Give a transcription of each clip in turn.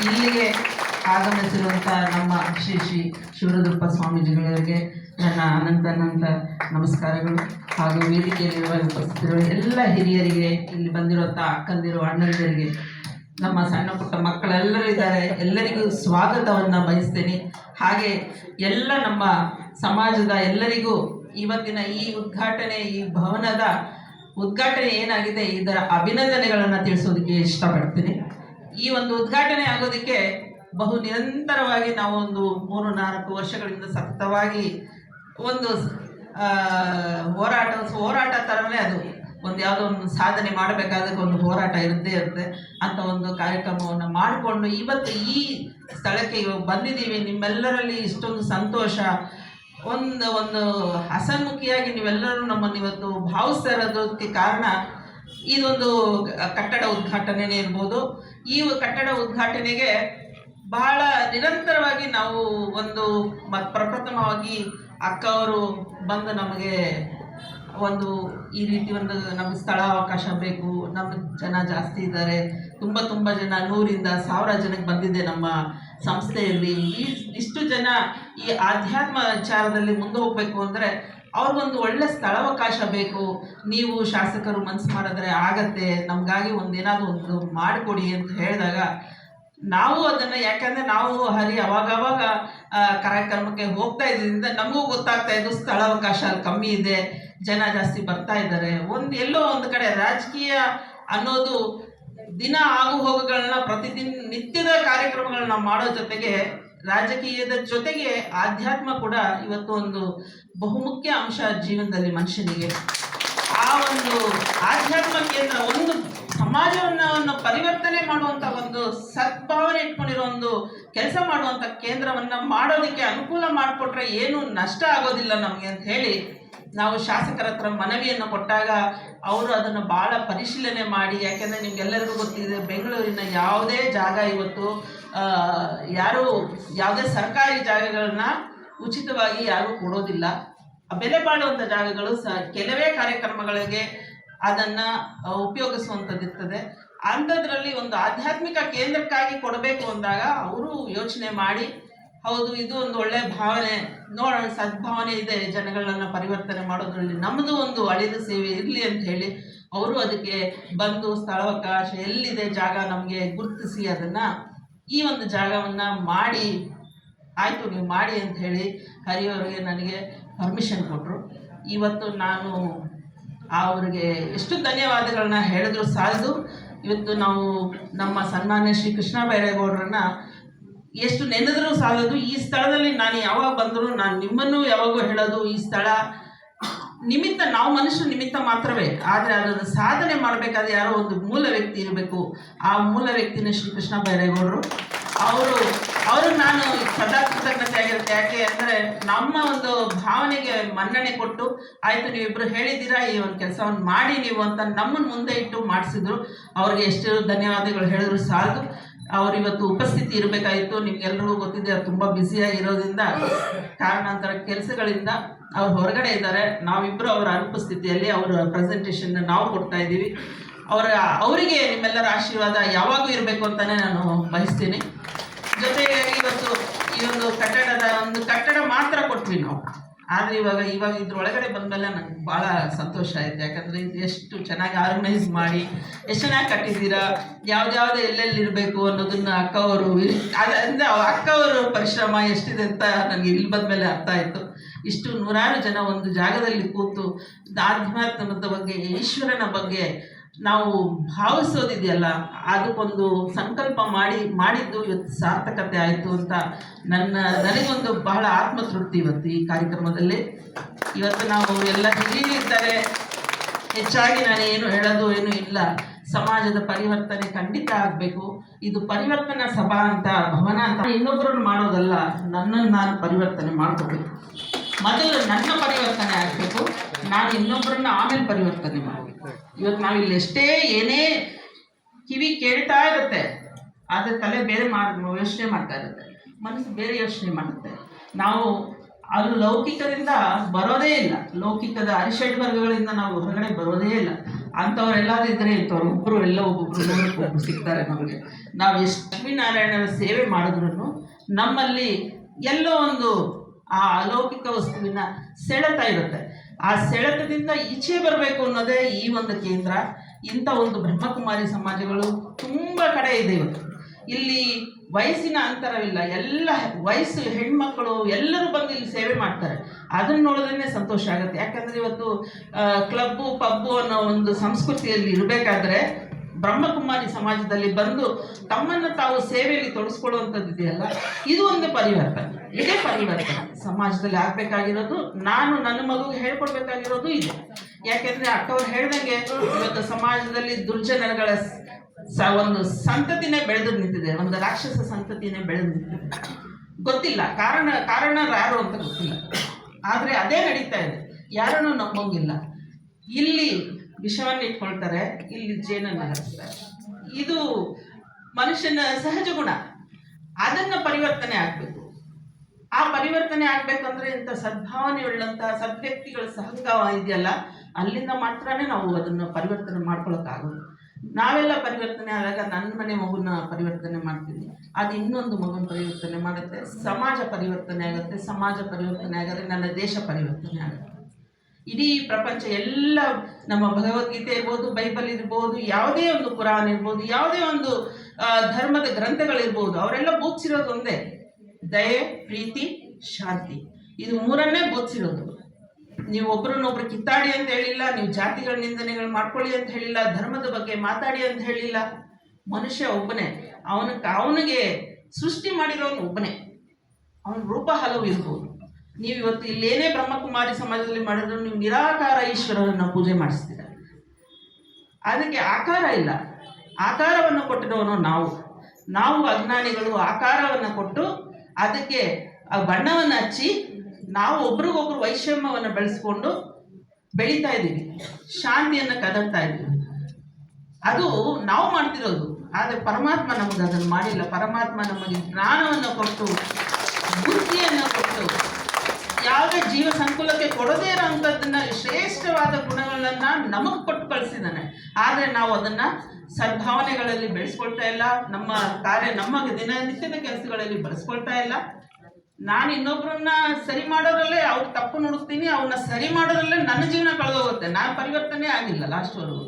ಇಲ್ಲಿಗೆ ಆಗಮಿಸಿರುವಂಥ ನಮ್ಮ ಶ್ರೀ ಶ್ರೀ ಶಿವರುದ್ರಪ್ಪ ಸ್ವಾಮೀಜಿಗಳಿಗೆ ನನ್ನ ಅನಂತ ನಮಸ್ಕಾರಗಳು. ಹಾಗೂ ವೇದಿಕೆಯಲ್ಲಿರುವ ಉಪಸ್ಥಿತರು ಎಲ್ಲ ಹಿರಿಯರಿಗೆ, ಇಲ್ಲಿ ಬಂದಿರುವಂಥ ಅಕ್ಕಂದಿರು, ಅಣ್ಣಂದಿರಿಗೆ, ನಮ್ಮ ಸಣ್ಣ ಪುಟ್ಟ ಮಕ್ಕಳೆಲ್ಲರೂ ಇದ್ದಾರೆ, ಎಲ್ಲರಿಗೂ ಸ್ವಾಗತವನ್ನು ಬಯಸ್ತೇನೆ. ಹಾಗೆ ಎಲ್ಲ ನಮ್ಮ ಸಮಾಜದ ಎಲ್ಲರಿಗೂ ಇವತ್ತಿನ ಈ ಉದ್ಘಾಟನೆ, ಈ ಭವನದ ಉದ್ಘಾಟನೆ ಏನಾಗಿದೆ ಇದರ ಅಭಿನಂದನೆಗಳನ್ನು ತಿಳಿಸೋದಕ್ಕೆ ಇಷ್ಟಪಡ್ತೀನಿ. ಈ ಒಂದು ಉದ್ಘಾಟನೆ ಆಗೋದಕ್ಕೆ ಬಹು ನಿರಂತರವಾಗಿ ನಾವು ಒಂದು 3-4 ವರ್ಷಗಳಿಂದ ಸತತವಾಗಿ ಒಂದು ಹೋರಾಟ ಥರನೇ ಅದು ಒಂದು ಯಾವುದೋ ಒಂದು ಸಾಧನೆ ಮಾಡಬೇಕಾದಾಗ ಒಂದು ಹೋರಾಟ ಇದ್ದೇ ಇರುತ್ತೆ ಅಂತ ಒಂದು ಕಾರ್ಯಕ್ರಮವನ್ನು ಮಾಡಿಕೊಂಡು ಇವತ್ತು ಈ ಸ್ಥಳಕ್ಕೆ ಬಂದಿದ್ದೀವಿ. ನಿಮ್ಮೆಲ್ಲರಲ್ಲಿ ಇಷ್ಟೊಂದು ಸಂತೋಷ, ಒಂದು ಹಸನ್ಮುಖಿಯಾಗಿ ನೀವೆಲ್ಲರೂ ನಮ್ಮನ್ನು ಇವತ್ತು ಭಾವಿಸ್ತಾ ಇರೋದಕ್ಕೆ ಕಾರಣ ಇದೊಂದು ಕಟ್ಟಡ ಉದ್ಘಾಟನೆನೇ ಇರ್ಬೋದು. ಈ ಕಟ್ಟಡ ಉದ್ಘಾಟನೆಗೆ ಬಹಳ ನಿರಂತರವಾಗಿ ನಾವು ಪ್ರಪ್ರಥಮವಾಗಿ ಅಕ್ಕ ಅವರು ಬಂದು ನಮಗೆ ಈ ರೀತಿ ನಮಗೆ ಸ್ಥಳ ಅವಕಾಶ ಬೇಕು, ನಮ್ಮ ಜನ ಜಾಸ್ತಿ ಇದ್ದಾರೆ, ತುಂಬ ಜನ 100-1000 ಜನಕ್ಕೆ ಬಂದಿದೆ ನಮ್ಮ ಸಂಸ್ಥೆಯಲ್ಲಿ. ಇಷ್ಟು ಜನ ಈ ಆಧ್ಯಾತ್ಮ ವಿಚಾರದಲ್ಲಿ ಮುಂದೆ ಹೋಗಬೇಕು ಅಂದರೆ ಅವ್ರಿಗೊಂದು ಒಳ್ಳೆ ಸ್ಥಳಾವಕಾಶ ಬೇಕು, ನೀವು ಶಾಸಕರು ಮನಸ್ಸು ಮಾಡಿದ್ರೆ ಆಗತ್ತೆ, ನಮಗಾಗಿ ಏನಾದರೂ ಒಂದು ಮಾಡಿಕೊಡಿ ಅಂತ ಹೇಳಿದಾಗ ನಾವು ಅದನ್ನು, ಯಾಕಂದರೆ ನಾವು ಅವಾಗವಾಗ ಕಾರ್ಯಕ್ರಮಕ್ಕೆ ಹೋಗ್ತಾ ಇದ್ದರಿಂದ ನಮಗೂ ಗೊತ್ತಾಗ್ತಾ ಇದ್ದು ಸ್ಥಳಾವಕಾಶ ಕಮ್ಮಿ ಇದೆ, ಜನ ಜಾಸ್ತಿ ಬರ್ತಾ ಇದ್ದಾರೆ. ಎಲ್ಲೋ ಒಂದು ಕಡೆ ರಾಜಕೀಯ ಅನ್ನೋದು ದಿನ ಆಗು ಹೋಗುಗಳನ್ನ ನಿತ್ಯದ ಕಾರ್ಯಕ್ರಮಗಳನ್ನ ಮಾಡೋ ಜೊತೆಗೆ ರಾಜಕೀಯದ ಜೊತೆಗೆ ಆಧ್ಯಾತ್ಮ ಕೂಡ ಇವತ್ತು ಒಂದು ಬಹುಮುಖ್ಯ ಅಂಶ ಜೀವನದಲ್ಲಿ ಮನುಷ್ಯನಿಗೆ. ಆ ಒಂದು ಆಧ್ಯಾತ್ಮ ಕೇಂದ್ರ ಒಂದು ಸಮಾಜವನ್ನು ಪರಿವರ್ತನೆ ಮಾಡುವಂಥ ಒಂದು ಸದ್ಭಾವನೆ ಇಟ್ಕೊಂಡಿರೋ ಒಂದು ಕೆಲಸ ಮಾಡುವಂಥ ಕೇಂದ್ರವನ್ನು ಮಾಡೋದಕ್ಕೆ ಅನುಕೂಲ ಮಾಡಿಕೊಟ್ರೆ ಏನು ನಷ್ಟ ಆಗೋದಿಲ್ಲ ನಮಗೆ ಅಂತ ಹೇಳಿ ನಾವು ಶಾಸಕರ ಹತ್ರ ಮನವಿಯನ್ನು ಕೊಟ್ಟಾಗ ಅವರು ಅದನ್ನು ಭಾಳ ಪರಿಶೀಲನೆ ಮಾಡಿ, ಯಾಕೆಂದರೆ ನಿಮಗೆಲ್ಲರಿಗೂ ಗೊತ್ತಿದೆ ಬೆಂಗಳೂರಿನ ಯಾವುದೇ ಜಾಗ ಇವತ್ತು ಯಾವುದೇ ಸರ್ಕಾರಿ ಜಾಗಗಳನ್ನ ಉಚಿತವಾಗಿ ಯಾರೂ ಕೊಡೋದಿಲ್ಲ. ಬೆಲೆ ಬಾಳುವಂಥ ಜಾಗಗಳು ಕೆಲವೇ ಕಾರ್ಯಕ್ರಮಗಳಿಗೆ ಅದನ್ನು ಉಪಯೋಗಿಸುವಂಥದ್ದಿರ್ತದೆ. ಅಂಥದ್ರಲ್ಲಿ ಒಂದು ಆಧ್ಯಾತ್ಮಿಕ ಕೇಂದ್ರಕ್ಕಾಗಿ ಕೊಡಬೇಕು ಅಂದಾಗ ಅವರು ಯೋಚನೆ ಮಾಡಿ, ಹೌದು ಇದು ಒಂದು ಒಳ್ಳೆಯ ಭಾವನೆ, ನೋಡೋಣ ಸದ್ಭಾವನೆ ಇದೆ, ಜನಗಳನ್ನ ಪರಿವರ್ತನೆ ಮಾಡೋದ್ರಲ್ಲಿ ನಮ್ಮದು ಒಂದು ಅಳಿದ ಸೇವೆ ಇರಲಿ ಅಂತ ಹೇಳಿ ಅವರು ಅದಕ್ಕೆ ಬಂದು ಸ್ಥಳಾವಕಾಶ ಎಲ್ಲಿದೆ ಜಾಗ ನಮಗೆ ಗುರುತಿಸಿ ಅದನ್ನು ಈ ಒಂದು ಜಾಗವನ್ನು ಮಾಡಿ, ಆಯಿತು ನೀವು ಮಾಡಿ ಅಂತ ಹೇಳಿ ಹರಿಯವರಿಗೆ ನನಗೆ ಪರ್ಮಿಷನ್ ಕೊಟ್ಟರು. ಇವತ್ತು ನಾನು ಅವರಿಗೆ ಎಷ್ಟು ಧನ್ಯವಾದಗಳನ್ನ ಹೇಳಿದ್ರು ಸಾಲದು. ಇವತ್ತು ನಾವು ನಮ್ಮ ಸನ್ಮಾನ್ಯ ಶ್ರೀ ಕೃಷ್ಣ ಬೈರೇಗೌಡರನ್ನ ಎಷ್ಟು ನೆನೆದರೂ ಸಾಲದು. ಈ ಸ್ಥಳದಲ್ಲಿ ನಾನು ಯಾವಾಗ ಬಂದರೂ ನಾನು ನಿಮ್ಮನ್ನು ಯಾವಾಗೂ ಹೇಳೋದು, ಈ ಸ್ಥಳ ನಿಮಿತ್ತ, ನಾವು ಮನುಷ್ಯರು ನಿಮಿತ್ತ ಮಾತ್ರವೇ, ಆದರೆ ಅದನ್ನು ಸಾಧನೆ ಮಾಡಬೇಕಾದ್ರೆ ಯಾರೋ ಒಂದು ಮೂಲ ವ್ಯಕ್ತಿ ಇರಬೇಕು. ಆ ಮೂಲ ವ್ಯಕ್ತಿನ ಶ್ರೀ ಕೃಷ್ಣ ಬೈರೇಗೌಡರು. ಅವರು ನಾನು ಸದಾ ಕೃತಜ್ಞತೆ ಆಗಿರುತ್ತೆ. ಯಾಕೆ ಅಂದರೆ ನಮ್ಮ ಒಂದು ಭಾವನೆಗೆ ಮನ್ನಣೆ ಕೊಟ್ಟು, ಆಯಿತು ನೀವಿಬ್ಬರು ಹೇಳಿದ್ದೀರಾ ಈ ಒಂದು ಕೆಲಸವನ್ನು ಮಾಡಿ ನೀವು ಅಂತ ನಮ್ಮನ್ನು ಮುಂದೆ ಇಟ್ಟು ಮಾಡಿಸಿದ್ರು. ಅವ್ರಿಗೆ ಎಷ್ಟು ಧನ್ಯವಾದಗಳು ಹೇಳಿದ್ರು ಸಾಲದು. ಅವರು ಇವತ್ತು ಉಪಸ್ಥಿತಿ ಇರಬೇಕಾಗಿತ್ತು. ನಿಮ್ಗೆಲ್ರಿಗೂ ಗೊತ್ತಿದೆ ಅವ್ರು ತುಂಬ ಬ್ಯುಸಿಯಾಗಿರೋದ್ರಿಂದ, ಕಾರಣಾಂತರ ಕೆಲಸಗಳಿಂದ ಅವ್ರು ಹೊರಗಡೆ ಇದ್ದಾರೆ. ನಾವಿಬ್ಬರು ಅವರ ಅನುಪಸ್ಥಿತಿಯಲ್ಲಿ ಅವರ ಪ್ರೆಸೆಂಟೇಷನ್ ನಾವು ಕೊಡ್ತಾ ಇದ್ದೀವಿ. ಅವರಿಗೆ ನಿಮ್ಮೆಲ್ಲರ ಆಶೀರ್ವಾದ ಯಾವಾಗೂ ಇರಬೇಕು ಅಂತಲೇ ನಾನು ಬಯಸ್ತೀನಿ. ಜೊತೆಗೆ ಇವತ್ತು ಈ ಒಂದು ಕಟ್ಟಡ ಮಾತ್ರ ಕೊಟ್ವಿ ನಾವು, ಆದರೆ ಇವಾಗ ಇದ್ರೊಳಗಡೆ ಬಂದಮೇಲೆ ನನಗೆ ಭಾಳ ಸಂತೋಷ ಆಯಿತು. ಯಾಕಂದರೆ ಇದು ಎಷ್ಟು ಚೆನ್ನಾಗಿ ಆರ್ಗನೈಸ್ ಮಾಡಿ ಎಷ್ಟು ಚೆನ್ನಾಗಿ ಕಟ್ಟಿದ್ದೀರಾ, ಯಾವುದ್ಯಾವುದೇ ಎಲ್ಲೆಲ್ಲಿರಬೇಕು ಅನ್ನೋದನ್ನು ಅಕ್ಕವರು ಅದರಿಂದ ಅಕ್ಕವರು ಪರಿಶ್ರಮ ಎಷ್ಟಿದೆ ಅಂತ ನನಗೆ ಇಲ್ಲಿ ಬಂದಮೇಲೆ ಅರ್ಥ ಆಯಿತು. ಇಷ್ಟು 100 ಜನ ಒಂದು ಜಾಗದಲ್ಲಿ ಕೂತು ಆಧ್ಯಾತ್ಮದ ಬಗ್ಗೆ, ಈಶ್ವರನ ಬಗ್ಗೆ ನಾವು ಭಾವಿಸೋದಿದೆಯಲ್ಲ, ಅದಕ್ಕೊಂದು ಸಂಕಲ್ಪ ಮಾಡಿದ್ದು ಇವತ್ತು ಸಾರ್ಥಕತೆ ಆಯಿತು ಅಂತ ನನಗೊಂದು ಬಹಳ ಆತ್ಮತೃಪ್ತಿ ಇವತ್ತು ಈ ಕಾರ್ಯಕ್ರಮದಲ್ಲಿ. ಇವತ್ತು ನಾವು ಎಲ್ಲ ಹಿರಿಯರಿದ್ದಾರೆ, ಹೆಚ್ಚಾಗಿ ನಾನು ಏನು ಹೇಳೋದು ಏನೂ ಇಲ್ಲ. ಸಮಾಜದ ಪರಿವರ್ತನೆ ಖಂಡಿತ ಆಗಬೇಕು. ಇದು ಪರಿವರ್ತನಾ ಸಭಾ ಅಂತ, ಭವನ ಅಂತ ಇನ್ನೊಬ್ಬರನ್ನು ಮಾಡೋದಲ್ಲ, ನನ್ನನ್ನು ನಾನು ಪರಿವರ್ತನೆ ಮಾಡ್ಕೋಬೇಕು. ಮೊದಲು ನನ್ನ ಪರಿವರ್ತನೆ ಆಗಬೇಕು, ನಾನು ಇನ್ನೊಬ್ಬರನ್ನ ಆಮೇಲೆ ಪರಿವರ್ತನೆ ಮಾಡಬೇಕು. ಇವತ್ತು ನಾವಿಲ್ಲಿ ಏನೇ ಕಿವಿ ಕೇಳ್ತಾ ಇರುತ್ತೆ, ಆದರೆ ತಲೆ ಬೇರೆ ಯೋಚನೆ ಮಾಡ್ತಾ ಇರುತ್ತೆ, ಮನಸ್ಸು ಬೇರೆ ಯೋಚನೆ ಮಾಡುತ್ತೆ. ನಾವು ಅದು ಲೌಕಿಕದಿಂದ ಬರೋದೇ ಇಲ್ಲ, ಲೌಕಿಕದ ಅರಿಷಡ್ ವರ್ಗಗಳಿಂದ ನಾವು ಹೊರಗಡೆ ಬರೋದೇ ಇಲ್ಲ. ಅಂಥವ್ರೆಲ್ಲರೂ ಇದ್ರೆ ಇಂಥವ್ರು ಒಬ್ಬರು ಎಲ್ಲ ಒಬ್ಬೊಬ್ರು ಸಿಗ್ತಾರೆ ನಮಗೆ. ನಾವು ಎಷ್ಟು ಲಕ್ಷ್ಮೀನಾರಾಯಣನ ಸೇವೆ ಮಾಡಿದ್ರು ನಮ್ಮಲ್ಲಿ ಎಲ್ಲೋ ಒಂದು ಆ ಅಲೌಕಿಕ ವಸ್ತುವಿನ ಸೆಳೆತ ಇರುತ್ತೆ. ಆ ಸೆಳೆತದಿಂದ ಈಚೆ ಬರಬೇಕು ಅನ್ನೋದೇ ಈ ಒಂದು ಕೇಂದ್ರ. ಇಂಥ ಒಂದು ಬ್ರಹ್ಮಕುಮಾರಿ ಸಮಾಜಗಳು ತುಂಬ ಕಡೆ ಇದೆ ಇವತ್ತು. ಇಲ್ಲಿ ವಯಸ್ಸಿನ ಅಂತರವಿಲ್ಲ, ಎಲ್ಲ ವಯಸ್ಸು ಹೆಣ್ಮಕ್ಕಳು ಎಲ್ಲರೂ ಬಂದು ಇಲ್ಲಿ ಸೇವೆ ಮಾಡ್ತಾರೆ. ಅದನ್ನು ನೋಡಿದ್ರೇ ಸಂತೋಷ ಆಗುತ್ತೆ. ಯಾಕಂದರೆ ಇವತ್ತು ಕ್ಲಬ್ಬು ಪಬ್ಬು ಅನ್ನೋ ಒಂದು ಸಂಸ್ಕೃತಿಯಲ್ಲಿ ಇರಬೇಕಾದ್ರೆ ಬ್ರಹ್ಮಕುಮಾರಿ ಸಮಾಜದಲ್ಲಿ ಬಂದು ತಮ್ಮನ್ನು ತಾವು ಸೇವೆಯಲ್ಲಿ ತೊಡಗಿಸ್ಕೊಳ್ಳುವಂಥದ್ದು ಇದೆಯಲ್ಲ, ಇದು ಒಂದು ಪರಿವರ್ತನೆ. ಇದೇ ಪರಿವರ್ತನೆ ಸಮಾಜದಲ್ಲಿ ಆಗಬೇಕಾಗಿರೋದು. ನಾನು ನನ್ನ ಮಗುಗೆ ಹೇಳ್ಕೊಡ್ಬೇಕಾಗಿರೋದು ಇದೆ. ಯಾಕೆಂದರೆ ಅಕ್ಕವ್ರು ಹೇಳ್ದಂಗೆ ಇವತ್ತು ಸಮಾಜದಲ್ಲಿ ದುರ್ಜನಗಳ ಒಂದು ಸಂತತಿನೇ ಬೆಳೆದು ನಿಂತಿದೆ, ಒಂದು ರಾಕ್ಷಸ ಸಂತತಿನೇ ಬೆಳೆದು ನಿಂತಿದೆ. ಗೊತ್ತಿಲ್ಲ ಕಾರಣ ಯಾರು ಅಂತ ಗೊತ್ತಿಲ್ಲ, ಆದರೆ ಅದೇ ನಡೀತಾ ಇದೆ. ಯಾರನ್ನು ನಂಬೋಂಗಿಲ್ಲ. ಇಲ್ಲಿ ವಿಷವನ್ನು ಇಟ್ಕೊಳ್ತಾರೆ, ಇಲ್ಲಿ ಜೇನನ್ನು ಹರಿಸ್ತಾರೆ. ಇದು ಮನುಷ್ಯನ ಸಹಜ ಗುಣ. ಅದನ್ನು ಪರಿವರ್ತನೆ ಆಗಬೇಕು. ಆ ಪರಿವರ್ತನೆ ಆಗಬೇಕಂದ್ರೆ ಇಂಥ ಸದ್ಭಾವನೆಯುಳ್ಳಂಥ ಸದ್ವ್ಯಕ್ತಿಗಳ ಸಹಂಗ ಇದೆಯಲ್ಲ, ಅಲ್ಲಿಂದ ಮಾತ್ರನೇ ನಾವು ಅದನ್ನು ಪರಿವರ್ತನೆ ಮಾಡ್ಕೊಳ್ಳೋಕ್ಕಾಗೋದು. ನಾವೆಲ್ಲ ಪರಿವರ್ತನೆ ಆದಾಗ ನನ್ನ ಮನೆ ಮಗುನ ಪರಿವರ್ತನೆ ಮಾಡ್ತೀನಿ, ಅದು ಇನ್ನೊಂದು ಮಗುನ ಪರಿವರ್ತನೆ ಮಾಡುತ್ತೆ, ಸಮಾಜ ಪರಿವರ್ತನೆ ಆಗುತ್ತೆ. ಸಮಾಜ ಪರಿವರ್ತನೆ ಆಗಿದ್ರೆ ನನ್ನ ದೇಶ ಪರಿವರ್ತನೆ ಆಗುತ್ತೆ. ಇಡೀ ಪ್ರಪಂಚ ಎಲ್ಲ ನಮ್ಮ ಭಗವದ್ಗೀತೆ ಇರ್ಬೋದು, ಬೈಬಲ್ ಇರ್ಬೋದು, ಯಾವುದೇ ಒಂದು ಪುರಾಣ ಇರ್ಬೋದು, ಯಾವುದೇ ಒಂದು ಧರ್ಮದ ಗ್ರಂಥಗಳಿರ್ಬೋದು, ಅವರೆಲ್ಲ ಬೋಧಿಸಿರೋದು ಒಂದೇ: ದಯೆ, ಪ್ರೀತಿ, ಶಾಂತಿ. ಇದು ಮೂರನ್ನೇ ಬೋಧಿಸಿರೋದು. ನೀವು ಒಬ್ಬರನ್ನೊಬ್ರು ಕಿತ್ತಾಡಿ ಅಂತ ಹೇಳಿಲ್ಲ, ನೀವು ಜಾತಿಗಳ ನಿಂದನೆಗಳು ಮಾಡ್ಕೊಳ್ಳಿ ಅಂತ ಹೇಳಿಲ್ಲ, ಧರ್ಮದ ಬಗ್ಗೆ ಮಾತಾಡಿ ಅಂತ ಹೇಳಿಲ್ಲ. ಮನುಷ್ಯ ಒಬ್ಬನೇ, ಅವನಿಗೆ ಸೃಷ್ಟಿ ಮಾಡಿರೋನು ಒಬ್ಬನೇ. ಅವನ ರೂಪ ಹಲವು ಇರ್ಬೋದು. ನೀವು ಇವತ್ತು ಇಲ್ಲೇನೇ ಬ್ರಹ್ಮಕುಮಾರಿ ಸಮಾಜದಲ್ಲಿ ಮಾಡಿದ್ರು ನೀವು ನಿರಾಕಾರ ಈಶ್ವರನನ್ನು ಪೂಜೆ ಮಾಡಿಸ್ತೀರ. ಅದಕ್ಕೆ ಆಕಾರ ಇಲ್ಲ. ಆಕಾರವನ್ನು ಕೊಟ್ಟಿರೋನು ನಾವು ಅಜ್ಞಾನಿಗಳು. ಆಕಾರವನ್ನು ಕೊಟ್ಟು ಅದಕ್ಕೆ ಆ ಬಣ್ಣವನ್ನು ಹಚ್ಚಿ ನಾವು ಒಬ್ರಿಗೊಬ್ರು ವೈಷಮ್ಯವನ್ನು ಬೆಳೆಸ್ಕೊಂಡು ಬೆಳೀತಾ ಇದ್ದೀವಿ, ಶಾಂತಿಯನ್ನು ಕದಡ್ತಾ ಇದ್ದೀವಿ. ಅದು ನಾವು ಮಾಡ್ತಿರೋದು. ಆದರೆ ಪರಮಾತ್ಮ ನಮಗೆ ಅದನ್ನು ಮಾಡಿಲ್ಲ. ಪರಮಾತ್ಮ ನಮಗೆ ಜ್ಞಾನವನ್ನು ಕೊಟ್ಟು, ಬುದ್ಧಿಯನ್ನು ಕೊಟ್ಟು, ಯಾವುದೇ ಜೀವ ಸಂಕುಲಕ್ಕೆ ಕೊಡದೇ ಇರೋಂಥದ್ದನ್ನು, ಶ್ರೇಷ್ಠವಾದ ಗುಣಗಳನ್ನು ನಮಗೆ ಕೊಟ್ಟು ಕಳಿಸಿದ್ದಾನೆ. ಆದರೆ ನಾವು ಅದನ್ನು ಸದ್ಭಾವನೆಗಳಲ್ಲಿ ಬೆಳೆಸ್ಕೊಳ್ತಾ ಇಲ್ಲ. ನಮ್ಮ ದಿನನಿತ್ಯದ ಕೆಲಸಗಳಲ್ಲಿ ಬಳಸ್ಕೊಳ್ತಾ ಇಲ್ಲ. ನಾನು ಇನ್ನೊಬ್ಬರನ್ನ ಸರಿ ಮಾಡೋದ್ರಲ್ಲೇ ಅವ್ರು ತಪ್ಪು ನೋಡ್ತೀನಿ, ಅವ್ರನ್ನ ಸರಿ ಮಾಡೋದ್ರಲ್ಲೇ ನನ್ನ ಜೀವನ ಕಳೆದೋಗುತ್ತೆ. ನಾನು ಪರಿವರ್ತನೆ ಆಗಿಲ್ಲ ಲಾಸ್ಟ್ವರೆಗೂ.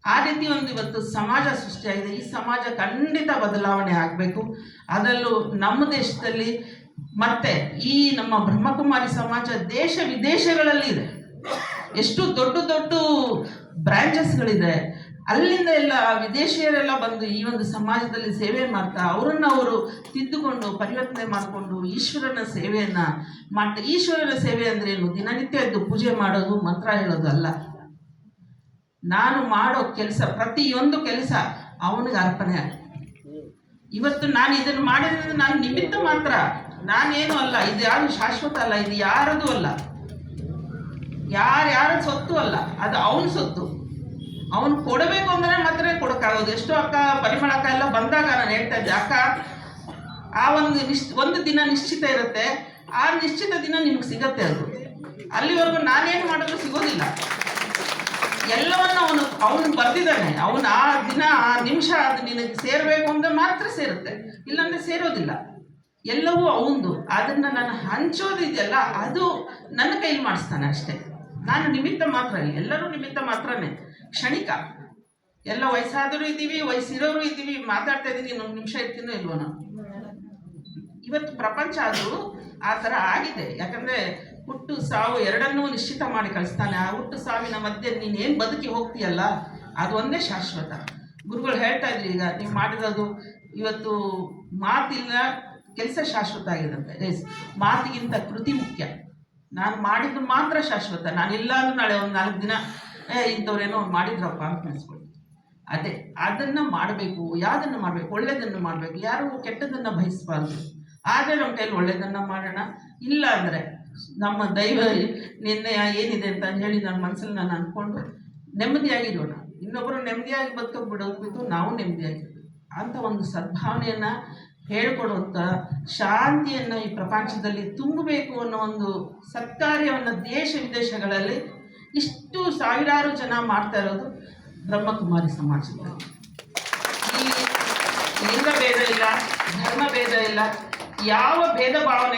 ಆ ರೀತಿ ಒಂದು ಇವತ್ತು ಸಮಾಜ ಸೃಷ್ಟಿಯಾಗಿದೆ. ಈ ಸಮಾಜ ಖಂಡಿತ ಬದಲಾವಣೆ ಆಗಬೇಕು. ಅದರಲ್ಲೂ ನಮ್ಮ ದೇಶದಲ್ಲಿ. ಮತ್ತೆ ಈ ನಮ್ಮ ಬ್ರಹ್ಮಕುಮಾರಿ ಸಮಾಜ ದೇಶ ವಿದೇಶಗಳಲ್ಲಿ ಇದೆ. ಎಷ್ಟು ದೊಡ್ಡ ದೊಡ್ಡ ಬ್ರಾಂಚಸ್ಗಳಿದೆ. ಅಲ್ಲಿಂದ ಎಲ್ಲ ವಿದೇಶಿಯರೆಲ್ಲ ಬಂದು ಈ ಒಂದು ಸಮಾಜದಲ್ಲಿ ಸೇವೆ ಮಾಡ್ತಾ ಅವರು ತಿದ್ದುಕೊಂಡು ಪರಿವರ್ತನೆ ಮಾಡಿಕೊಂಡು ಈಶ್ವರನ ಸೇವೆಯನ್ನು ಮಾಡ್ತಾ. ಈಶ್ವರನ ಸೇವೆ ಅಂದರೆ ಏನು? ದಿನನಿತ್ಯ ಎದ್ದು ಪೂಜೆ ಮಾಡೋದು, ಮಂತ್ರ ಹೇಳೋದು ಅಲ್ಲ. ನಾನು ಮಾಡೋ ಕೆಲಸ, ಪ್ರತಿಯೊಂದು ಕೆಲಸ ಅವನಿಗೆ ಅರ್ಪಣೆ ಆಗುತ್ತೆ. ಇವತ್ತು ನಾನು ಇದನ್ನು ಮಾಡಿದ್ರೆ ನಾನು ನಿಮಿತ್ತ ಮಾತ್ರ, ನಾನೇನು ಅಲ್ಲ. ಇದು ಯಾರು ಶಾಶ್ವತ ಅಲ್ಲ, ಇದು ಯಾರದು ಅಲ್ಲ, ಯಾರ ಸೊತ್ತು ಅಲ್ಲ, ಅದು ಅವನ ಸೊತ್ತು. ಅವನು ಕೊಡಬೇಕು ಅಂದರೆ ಮಾತ್ರ ಕೊಡೋಕ್ಕಾಗೋದು. ಎಷ್ಟೋ ಅಕ್ಕ, ಪರಿಮಳ ಅಕ್ಕ ಎಲ್ಲ ಬಂದಾಗ ನಾನು ಹೇಳ್ತಾ ಇದ್ದೆ, ಅಕ್ಕ ಆ ಒಂದು ದಿನ ನಿಶ್ಚಿತ ಇರುತ್ತೆ, ಆ ನಿಶ್ಚಿತ ದಿನ ನಿಮ್ಗೆ ಸಿಗತ್ತೆ. ಅದು ಅಲ್ಲಿವರೆಗೂ ನಾನೇನು ಮಾಡಿದ್ರು ಸಿಗೋದಿಲ್ಲ. ಎಲ್ಲವನ್ನು ಅವನು ಬರೆದಿದ್ದಾನೆ. ಅವನು ಆ ದಿನ ಆ ನಿಮಿಷ ಅದು ನಿನಗೆ ಸೇರಬೇಕು ಅಂದರೆ ಮಾತ್ರ ಸೇರುತ್ತೆ, ಇಲ್ಲಾಂದರೆ ಸೇರೋದಿಲ್ಲ. ಎಲ್ಲವೂ ಅವನದು. ಅದನ್ನು ನಾನು ಹಂಚೋದಿದೆಯಲ್ಲ, ಅದು ನನ್ನ ಕೈಲಿ ಮಾಡಿಸ್ತಾನೆ ಅಷ್ಟೇ. ನಾನು ನಿಮಿತ್ತ ಮಾತ್ರ. ಎಲ್ಲರೂ ನಿಮಿತ್ತ ಮಾತ್ರನೇ, ಕ್ಷಣಿಕ. ಎಲ್ಲ ವಯಸ್ಸಾದರೂ ಇದ್ದೀವಿ, ವಯಸ್ಸಿರೋರು ಇದ್ದೀವಿ, ಮಾತಾಡ್ತಾ ಇದ್ದೀವಿ. ಇನ್ನೊಂದು ನಿಮಿಷ ಇರ್ತೀನೋ ಇಲ್ವೋ ನಾವು. ಇವತ್ತು ಪ್ರಪಂಚ ಅದು ಆ ಥರ ಆಗಿದೆ. ಯಾಕಂದರೆ ಹುಟ್ಟು ಸಾವು ಎರಡನ್ನೂ ನಿಶ್ಚಿತ ಮಾಡಿ ಕಳಿಸ್ತಾನೆ. ಆ ಹುಟ್ಟು ಸಾವಿನ ಮಧ್ಯೆ ನೀನೇನು ಬದುಕಿ ಹೋಗ್ತೀಯಲ್ಲ, ಅದು ಒಂದೇ ಶಾಶ್ವತ. ಗುರುಗಳು ಹೇಳ್ತಾ ಇದ್ರಿ, ಈಗ ನೀವು ಮಾಡಿರೋದು ಇವತ್ತು ಮಾತಿಲ್ಲ, ಕೆಲಸ ಶಾಶ್ವತ ಆಗಿದಂತೆ. ಮಾತಿಗಿಂತ ಕೃತಿ ಮುಖ್ಯ. ನಾನು ಮಾಡಿದ್ದು ಮಾತ್ರ ಶಾಶ್ವತ. ನಾನಿಲ್ಲ ಅಂದ್ರೆ ನಾಳೆ ಒಂದು 4 ದಿನ ಇಂಥವ್ರೇನೋ ಮಾಡಿದ್ರಪ್ಪ ಅಂತ ನೆನೆಸ್ಕೊಳ್ಳಿ. ಅದೇ ಅದನ್ನು ಮಾಡಬೇಕು. ಯಾವುದನ್ನು ಮಾಡಬೇಕು? ಒಳ್ಳೆಯದನ್ನು ಮಾಡಬೇಕು. ಯಾರು ಕೆಟ್ಟದನ್ನು ಬಯಸಬಾರ್ದು. ಆದರೆ ನಮ್ಮ ಕೈಯಲ್ಲಿ ಒಳ್ಳೆಯದನ್ನು ಮಾಡೋಣ. ಇಲ್ಲ ಅಂದರೆ ನಮ್ಮ ದೈವ ನಿರ್ಣಯ ಏನಿದೆ ಅಂತ ಹೇಳಿ ನನ್ನ ಮನಸ್ಸಲ್ಲಿ ನಾನು ಅಂದ್ಕೊಂಡು ನೆಮ್ಮದಿಯಾಗಿರೋಣ. ಇನ್ನೊಬ್ಬರು ನೆಮ್ಮದಿಯಾಗಿ ಬದುಕೋಗ್ಬಿಡೋಗ್ಬೇಕು, ನಾವು ನೆಮ್ಮದಿಯಾಗಿರ್ಬೇಕು ಅಂತ ಒಂದು ಸದ್ಭಾವನೆಯನ್ನು ಹೇಳ್ಕೊಡುವಂಥ, ಶಾಂತಿಯನ್ನು ಈ ಪ್ರಪಂಚದಲ್ಲಿ ತುಂಬಬೇಕು ಅನ್ನೋ ಒಂದು ಸತ್ಕಾರ್ಯವನ್ನು ದೇಶ ವಿದೇಶಗಳಲ್ಲಿ ಇಷ್ಟು ಸಾವಿರಾರು ಜನ ಮಾಡ್ತಾ ಇರೋದು ಬ್ರಹ್ಮಕುಮಾರಿ ಸಮಾಜದಲ್ಲಿ. ಈ ಲಿಂಗ ಭೇದ ಇಲ್ಲ, ಧರ್ಮ ಭೇದ ಇಲ್ಲ, ಯಾವ ಭೇದ ಭಾವನೆ